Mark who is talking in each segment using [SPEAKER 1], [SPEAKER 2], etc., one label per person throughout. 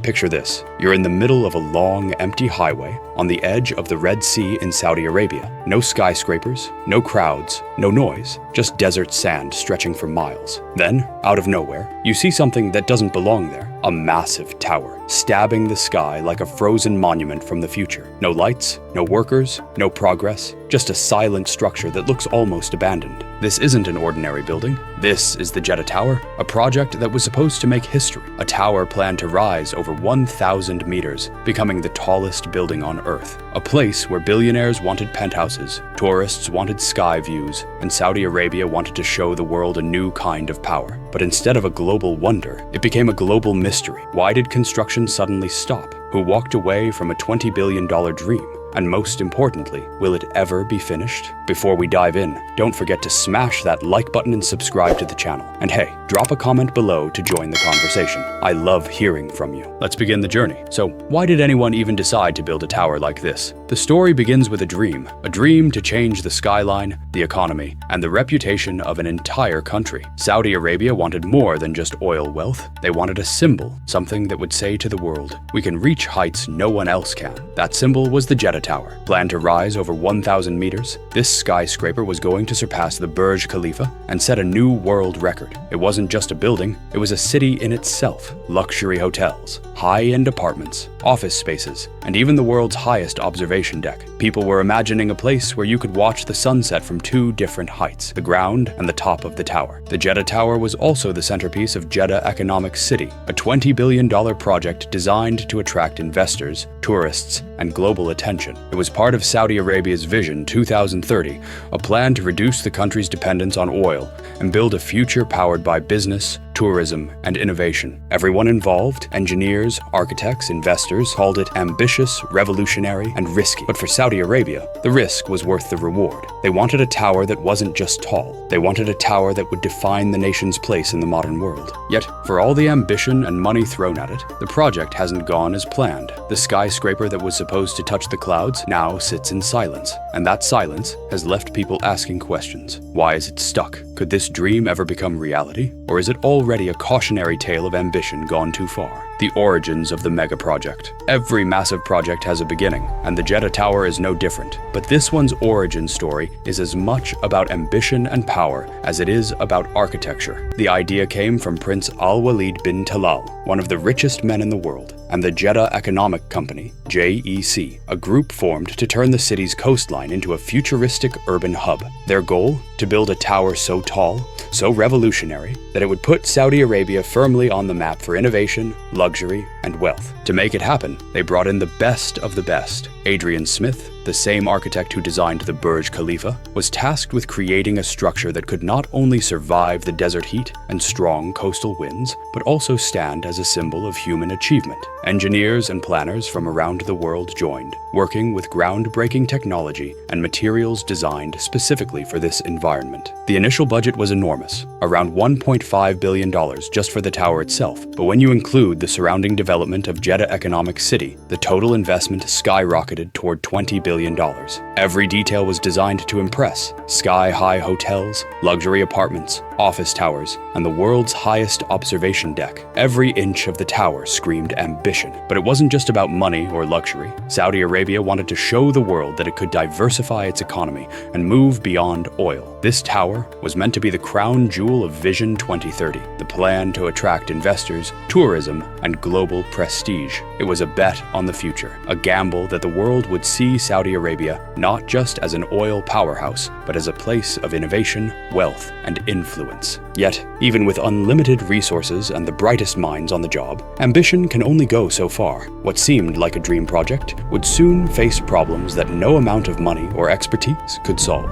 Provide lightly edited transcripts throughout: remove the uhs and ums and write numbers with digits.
[SPEAKER 1] Picture this. You're in the middle of a long, empty highway on the edge of the Red Sea in Saudi Arabia. No skyscrapers, no crowds, no noise, just desert sand stretching for miles. Then, out of nowhere, you see something that doesn't belong there. A massive tower, stabbing the sky like a frozen monument from the future. No lights, no workers, no progress, just a silent structure that looks almost abandoned. This isn't an ordinary building. This is the Jeddah Tower, a project that was supposed to make history. A tower planned to rise over 1,000 meters, becoming the tallest building on Earth. A place where billionaires wanted penthouses, tourists wanted sky views, and Saudi Arabia wanted to show the world a new kind of power. But instead of a global wonder, it became a global mystery. Why did construction suddenly stop? Who walked away from a $20 billion dream? And most importantly, will it ever be finished? Before we dive in, don't forget to smash that like button and subscribe to the channel. And hey, drop a comment below to join the conversation. I love hearing from you. Let's begin the journey. So, why did anyone even decide to build a tower like this? The story begins with a dream to change the skyline, the economy, and the reputation of an entire country. Saudi Arabia wanted more than just oil wealth. They wanted a symbol, something that would say to the world, we can reach heights no one else can. That symbol was the Jeddah Tower. Planned to rise over 1,000 meters, this skyscraper was going to surpass the Burj Khalifa and set a new world record. It wasn't just a building, it was a city in itself. Luxury hotels, high-end apartments, office spaces, and even the world's highest observation deck. People were imagining a place where you could watch the sunset from two different heights, the ground and the top of the tower. The Jeddah Tower was also the centerpiece of Jeddah Economic City, a $20 billion project designed to attract investors, tourists, and global attention. It was part of Saudi Arabia's Vision 2030, a plan to reduce the country's dependence on oil and build a future powered by business, tourism, and innovation. Everyone involved, engineers, architects, investors, called it ambitious, revolutionary, and risky. But for Saudi Arabia, the risk was worth the reward. They wanted a tower that wasn't just tall. They wanted a tower that would define the nation's place in the modern world. Yet, for all the ambition and money thrown at it, the project hasn't gone as planned. The skyscraper that was supposed to touch the clouds now sits in silence. And that silence has left people asking questions. Why is it stuck? Could this dream ever become reality? Or is it already a cautionary tale of ambition gone too far? The origins of the Megaproject. Every massive project has a beginning, and the Jeddah Tower is no different. But this one's origin story is as much about ambition and power as it is about architecture. The idea came from Prince Al-Walid bin Talal, one of the richest men in the world, and the Jeddah Economic Company, JEC, a group formed to turn the city's coastline into a futuristic urban hub. Their goal? To build a tower so tall, so revolutionary, that it would put Saudi Arabia firmly on the map for innovation, luxury, and wealth. To make it happen, they brought in the best of the best. Adrian Smith, the same architect who designed the Burj Khalifa, was tasked with creating a structure that could not only survive the desert heat and strong coastal winds, but also stand as a symbol of human achievement. Engineers and planners from around the world joined, working with groundbreaking technology and materials designed specifically for this environment. The initial budget was enormous, around $1.5 billion just for the tower itself, but when you include the surrounding development of Jeddah Economic City, the total investment skyrocketed toward $20 billion. Every detail was designed to impress: sky-high hotels, luxury apartments, office towers, and the world's highest observation deck. Every inch of the tower screamed ambition. But it wasn't just about money or luxury. Saudi Arabia wanted to show the world that it could diversify its economy and move beyond oil. This tower was meant to be the crown jewel of Vision 2030, the plan to attract investors, tourism, and global prestige. It was a bet on the future, a gamble that the world would see Saudi Arabia not just as an oil powerhouse, but as a place of innovation, wealth, and influence. Yet, even with unlimited resources and the brightest minds on the job, ambition can only go so far. What seemed like a dream project would soon face problems that no amount of money or expertise could solve.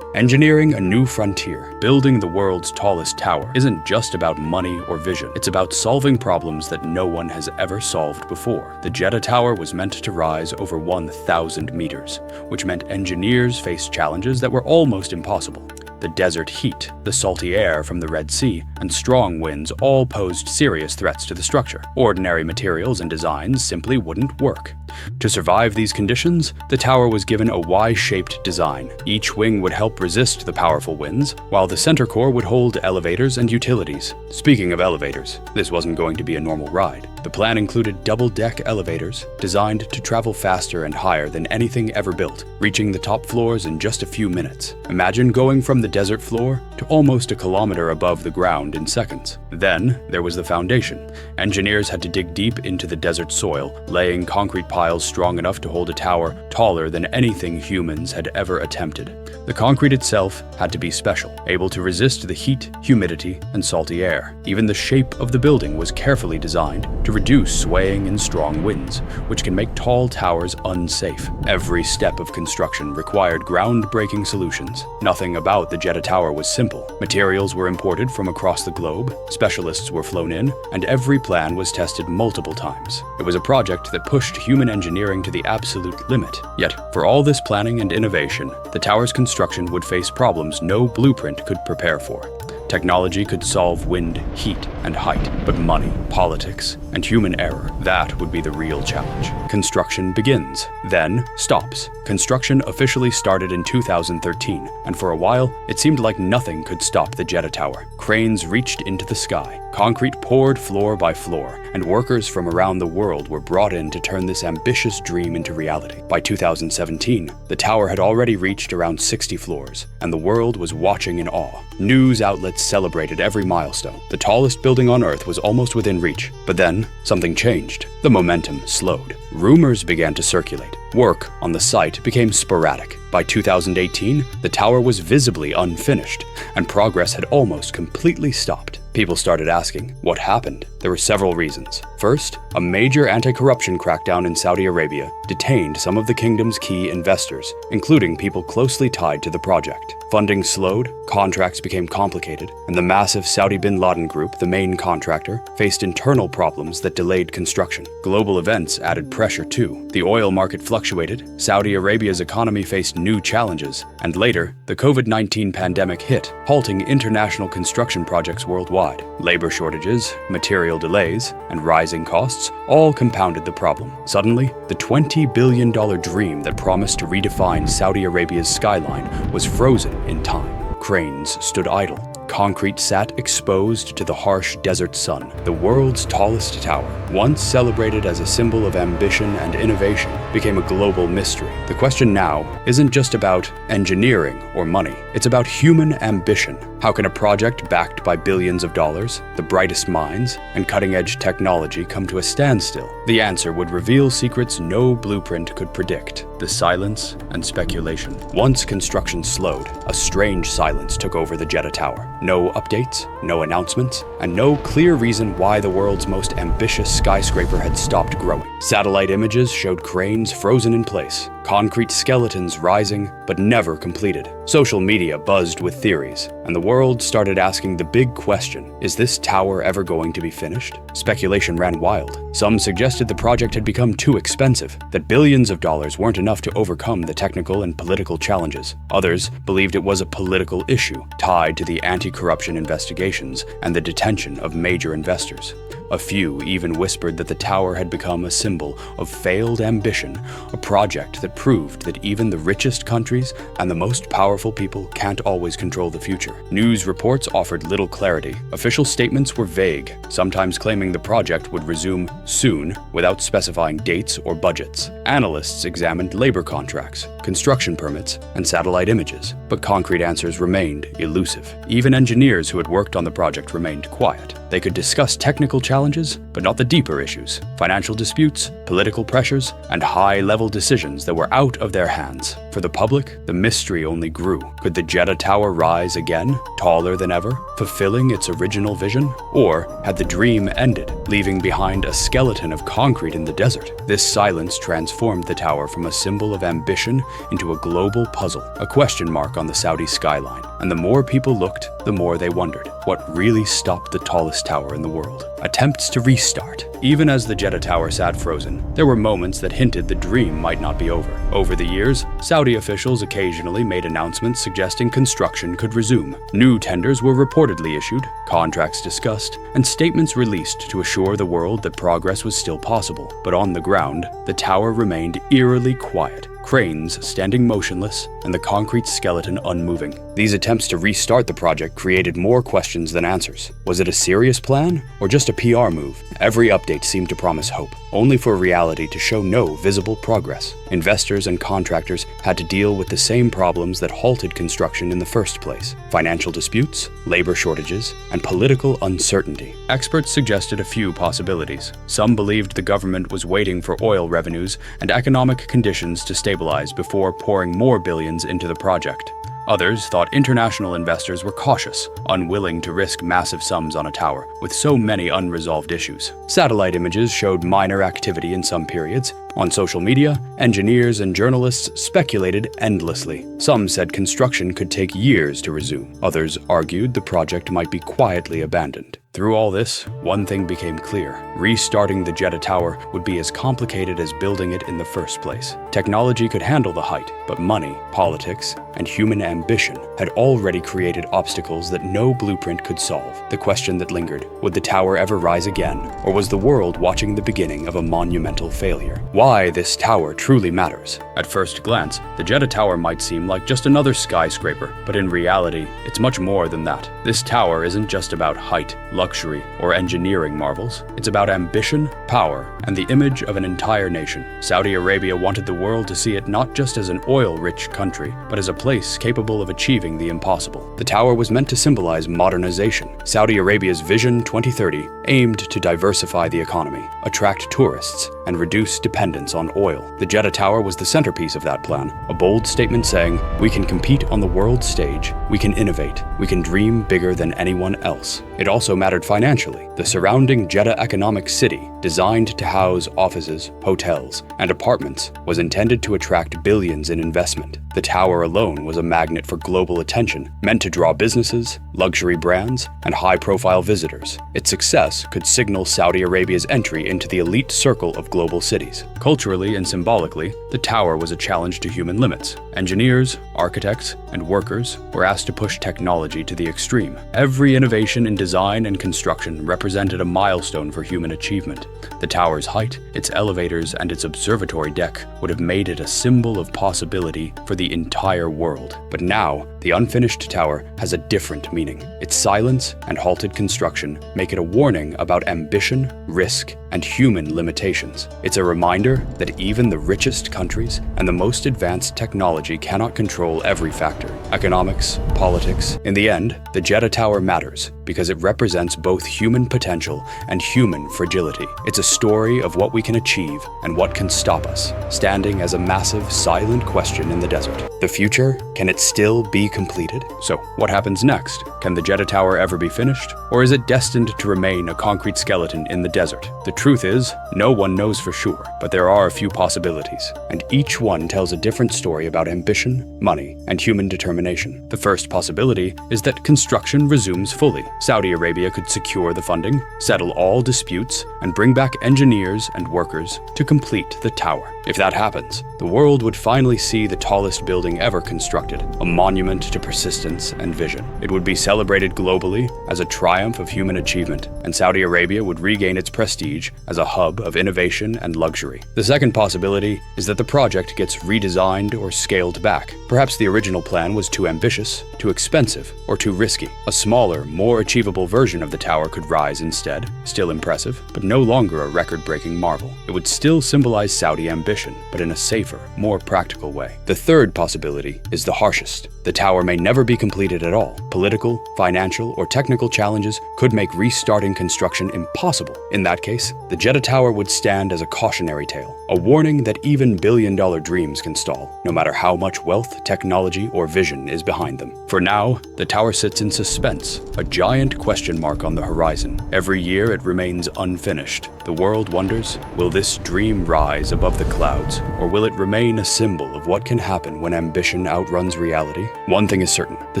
[SPEAKER 1] Engineering a new frontier, building the world's tallest tower, isn't just about money or vision. It's about solving problems that no one has ever solved before. The Jeddah Tower was meant to rise over 1,000 meters, which meant engineers faced challenges that were almost impossible. The desert heat, the salty air from the Red Sea, and strong winds all posed serious threats to the structure. Ordinary materials and designs simply wouldn't work. To survive these conditions, the tower was given a Y-shaped design. Each wing would help resist the powerful winds, while the center core would hold elevators and utilities. Speaking of elevators, this wasn't going to be a normal ride. The plan included double-deck elevators designed to travel faster and higher than anything ever built, reaching the top floors in just a few minutes. Imagine going from the desert floor to almost a kilometer above the ground in seconds. Then there was the foundation. Engineers had to dig deep into the desert soil, laying concrete piles strong enough to hold a tower taller than anything humans had ever attempted. The concrete itself had to be special, able to resist the heat, humidity, and salty air. Even the shape of the building was carefully designed to reduce swaying in strong winds, which can make tall towers unsafe. Every step of construction required groundbreaking solutions. Nothing about the Jeddah Tower was simple. Materials were imported from across the globe, specialists were flown in, and every plan was tested multiple times. It was a project that pushed human engineering to the absolute limit. Yet, for all this planning and innovation, the tower's construction would face problems no blueprint could prepare for. Technology could solve wind, heat, and height, but money, politics, and human error, that would be the real challenge. Construction begins, then stops. Construction officially started in 2013, and for a while, it seemed like nothing could stop the Jeddah Tower. Cranes reached into the sky, concrete poured floor by floor, and workers from around the world were brought in to turn this ambitious dream into reality. By 2017, the tower had already reached around 60 floors, and the world was watching in awe. News outlets celebrated every milestone. The tallest building on Earth was almost within reach, but then something changed. The momentum slowed. Rumors began to circulate. Work on the site became sporadic. By 2018, the tower was visibly unfinished, and progress had almost completely stopped. People started asking, what happened? There were several reasons. First, a major anti-corruption crackdown in Saudi Arabia detained some of the kingdom's key investors, including people closely tied to the project. Funding slowed, contracts became complicated, and the massive Saudi bin Laden group, the main contractor, faced internal problems that delayed construction. Global events added pressure too. The oil market fluctuated, Saudi Arabia's economy faced new challenges, and later, the COVID-19 pandemic hit, halting international construction projects worldwide. Labor shortages, material delays, and rising costs all compounded the problem. Suddenly, the $20 billion dream that promised to redefine Saudi Arabia's skyline was frozen in time. Cranes stood idle. Concrete sat exposed to the harsh desert sun. The world's tallest tower, once celebrated as a symbol of ambition and innovation, became a global mystery. The question now isn't just about engineering or money. It's about human ambition. How can a project backed by billions of dollars, the brightest minds, and cutting-edge technology come to a standstill? The answer would reveal secrets no blueprint could predict: the silence and speculation. Once construction slowed, a strange silence took over the Jeddah Tower. No updates, no announcements, and no clear reason why the world's most ambitious skyscraper had stopped growing. Satellite images showed cranes frozen in place, concrete skeletons rising but never completed. Social media buzzed with theories, and the world started asking the big question: is this tower ever going to be finished? Speculation ran wild. Some suggested the project had become too expensive, that billions of dollars weren't enough to overcome the technical and political challenges. Others believed it was a political issue tied to the anti-corruption investigations and the detention of major investors. A few even whispered that the tower had become a symbol of failed ambition, a project that proved that even the richest countries and the most powerful people can't always control the future. News reports offered little clarity. Official statements were vague, sometimes claiming the project would resume soon without specifying dates or budgets. Analysts examined labor contracts, construction permits, and satellite images, but concrete answers remained elusive. Even engineers who had worked on the project remained quiet. They could discuss technical challenges, but not the deeper issues: financial disputes, political pressures, and high-level decisions that were out of their hands. For the public, the mystery only grew. Could the Jeddah Tower rise again, taller than ever, fulfilling its original vision? Or had the dream ended, leaving behind a skeleton of concrete in the desert? This silence transformed the tower from a symbol of ambition into a global puzzle, a question mark on the Saudi skyline. And the more people looked, the more they wondered, what really stopped the tallest tower in the world? Attempts to restart. Even as the Jeddah Tower sat frozen, there were moments that hinted the dream might not be over. Over the years, Saudi officials occasionally made announcements suggesting construction could resume. New tenders were reportedly issued, contracts discussed, and statements released to assure the world that progress was still possible. But on the ground, the tower remained eerily quiet. cranes standing motionless and the concrete skeleton unmoving. These attempts to restart the project created more questions than answers. Was it a serious plan or just a PR move? Every update seemed to promise hope, only for reality to show no visible progress. Investors and contractors had to deal with the same problems that halted construction in the first place: financial disputes, labor shortages, and political uncertainty. Experts suggested a few possibilities. Some believed the government was waiting for oil revenues and economic conditions to stabilize before pouring more billions into the project. Others thought international investors were cautious, unwilling to risk massive sums on a tower, with so many unresolved issues. Satellite images showed minor activity in some periods. On social media, engineers and journalists speculated endlessly. Some said construction could take years to resume. Others argued the project might be quietly abandoned. Through all this, one thing became clear. Restarting the Jeddah Tower would be as complicated as building it in the first place. Technology could handle the height, but money, politics, and human ambition had already created obstacles that no blueprint could solve. The question that lingered: would the tower ever rise again, or was the world watching the beginning of a monumental failure? Why this tower truly matters. At first glance, the Jeddah Tower might seem like just another skyscraper, but in reality, it's much more than that. This tower isn't just about height, luxury, or engineering marvels. It's about ambition, power, and the image of an entire nation. Saudi Arabia wanted the world to see it not just as an oil-rich country, but as a place capable of achieving the impossible. The tower was meant to symbolize modernization. Saudi Arabia's Vision 2030 aimed to diversify the economy, attract tourists, and reduce dependence on oil. The Jeddah Tower was the centerpiece of that plan, a bold statement saying, "We can compete on the world stage, we can innovate, we can dream bigger than anyone else." It also mattered financially. The surrounding Jeddah economic city, designed to house offices, hotels, and apartments, was intended to attract billions in investment. The tower alone was a magnet for global attention, meant to draw businesses, luxury brands, and high-profile visitors. Its success could signal Saudi Arabia's entry into the elite circle of global cities. Culturally and symbolically, the tower was a challenge to human limits. Engineers, architects, and workers were asked to push technology to the extreme. Every innovation in design and construction represented a milestone for human achievement. The tower's height, its elevators, and its observatory deck would have made it a symbol of possibility for the entire world. But now, the unfinished tower has a different meaning. Its silence and halted construction make it a warning about ambition, risk, and human limitations. It's a reminder that even the richest countries and the most advanced technology cannot control every factor: economics, politics. In the end, the Jeddah Tower matters because it represents both human potential and human fragility. It's a story of what we can achieve and what can stop us, standing as a massive, silent question in the desert. The future, can it still be completed? So, what happens next? Can the Jeddah Tower ever be finished? Or is it destined to remain a concrete skeleton in the desert? The truth is, no one knows for sure, but there are a few possibilities, and each one tells a different story about ambition, money, and human determination. The first possibility is that construction resumes fully. Saudi Arabia could secure the funding, settle all disputes, and bring back engineers and workers to complete the tower. If that happens, the world would finally see the tallest building ever constructed, a monument to persistence and vision. It would be celebrated globally as a triumph of human achievement, and Saudi Arabia would regain its prestige as a hub of innovation and luxury. The second possibility is that the project gets redesigned or scaled back. Perhaps the original plan was too ambitious, too expensive, or too risky. A smaller, more achievable version of the tower could rise instead, still impressive, but no longer a record-breaking marvel. It would still symbolize Saudi ambition, but in a safer, more practical way. The third possibility is the harshest. The tower may never be completed at all. Political, financial, or technical challenges could make restarting construction impossible. In that case, the Jeddah Tower would stand as a cautionary tale, a warning that even billion-dollar dreams can stall, no matter how much wealth, technology, or vision is behind them. For now, the tower sits in suspense, a giant question mark on the horizon. Every year it remains unfinished. The world wonders, will this dream rise above the clouds, or will it remain a symbol of what can happen when ambition outruns reality? One thing is certain, the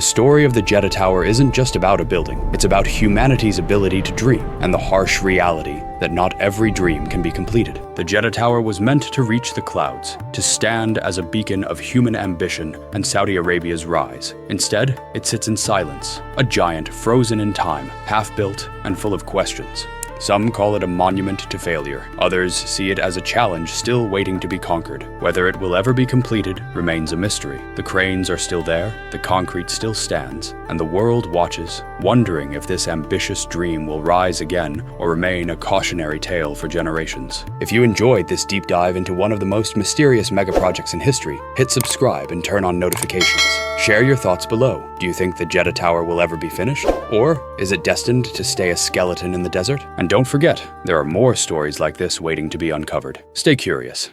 [SPEAKER 1] story of the Jeddah Tower isn't just about a building, it's about humanity's ability to dream, and the harsh reality that not every dream can be completed. The Jeddah Tower was meant to reach the clouds, to stand as a beacon of human ambition and Saudi Arabia's rise. Instead, it sits in silence, a giant frozen in time, half-built and full of questions. Some call it a monument to failure. Others see it as a challenge still waiting to be conquered. Whether it will ever be completed remains a mystery. The cranes are still there, the concrete still stands, and the world watches, wondering if this ambitious dream will rise again or remain a cautionary tale for generations. If you enjoyed this deep dive into one of the most mysterious megaprojects in history, hit subscribe and turn on notifications. Share your thoughts below. Do you think the Jeddah Tower will ever be finished? Or is it destined to stay a skeleton in the desert? And don't forget, there are more stories like this waiting to be uncovered. Stay curious.